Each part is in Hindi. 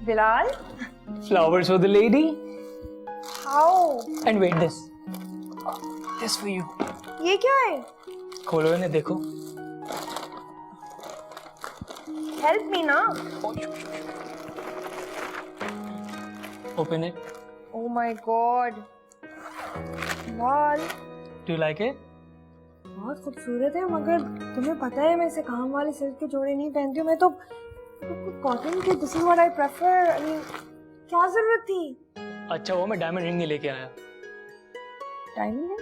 Bilal? Flowers for the lady. How? And wait, this for you. ये क्या है? खोलो इन्हें, देखो. Help me ना. Open it. Oh my God. Bilal. Do you like it? बहुत खूबसूरत है, मगर तुम्हें पता है मैं इसे काम वाले सिल्क के जोड़े नहीं पहनती हूँ. मैं तो कॉटन के. This is what I prefer. I mean, क्या जरूरत थी? अच्छा वो मैं डायमंड रिंग नहीं लेके आया. डायमंड है?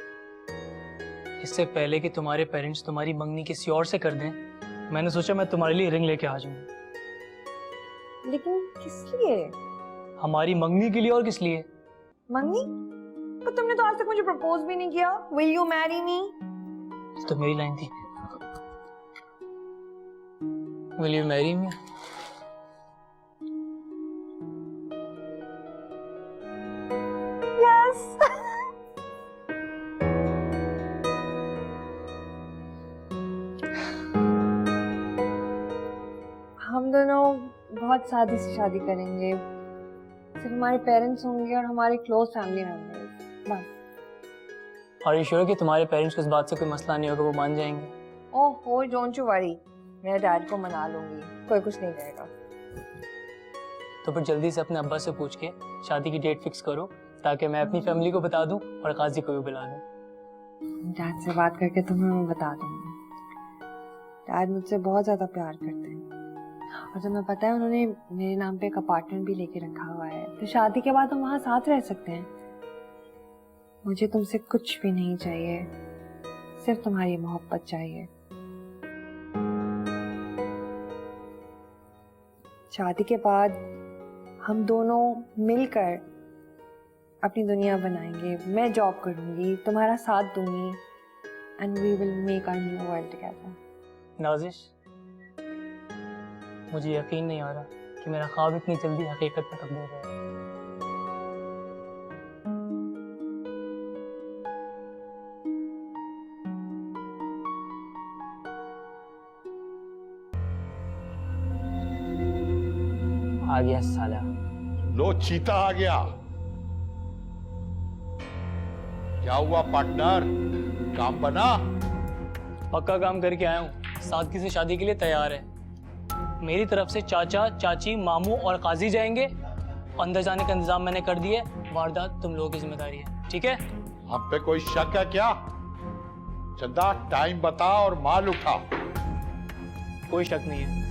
इससे पहले कि तुम्हारे पेरेंट्स तुम्हारी मंगनी किसी और से कर दें, मैंने सोचा मैं तुम्हारे लिए रिंग लेके आ जाऊं. लेकिन किस लिए? हमारी मंगनी के लिए, और किस लिए? मंगनी? पर तुमने तो आज तक मुझे प्रपोज भी नहीं किया. Will you marry me? तो मेरी लाइन थी. Will you marry me? Yes. हम दोनों बहुत सादी से शादी करेंगे. सिर्फ हमारे पेरेंट्स होंगे और हमारे क्लोज फैमिली मेंबर्स, बस. Are you sure कि तुम्हारे पेरेंट्स को इस बात से कोई मसला नहीं होगा, वो मान जाएंगे? Oh don't you worry. मैं डैड को मना लूंगी, कोई कुछ नहीं कहेगा. तो फिर जल्दी से अपने अब्बा से पूछ के शादी की डेट फिक्स करो, ताकि मैं अपनी फैमिली को बता दूं और काजी को भी बुला दूं. डैड से बात करके तुम्हें मैं बता दूंगी. डैड मुझसे बहुत ज्यादा प्यार करते हैं, और तुम्हें पता है उन्होंने मेरे नाम पे एक अपार्टमेंट भी लेके रखा हुआ है. तो शादी के बाद हम वहाँ साथ रह सकते हैं. मुझे तुमसे कुछ भी नहीं चाहिए, सिर्फ तुम्हारी मोहब्बत चाहिए. शादी के बाद हम दोनों मिलकर अपनी दुनिया बनाएंगे. मैं जॉब करूंगी, तुम्हारा साथ दूंगी, and we will make our new world together. Nazish, मुझे यकीन नहीं आ रहा कि मेरा ख्वाब इतनी जल्दी हकीकत में तब्दील हो गया. आ गया साला. लो चीता आ गया. क्या हुआ पार्टनर, काम बना? पक्का काम करके आया हूँ. सादगी से शादी के लिए तैयार है. मेरी तरफ से चाचा, चाची, मामू और काजी जाएंगे. अंदर जाने का इंतजाम मैंने कर दिया है. वारदात तुम लोगों की जिम्मेदारी है, ठीक है? हम पे कोई शक है क्या? चंदा टाइम बता और माल उठा. कोई शक नहीं है.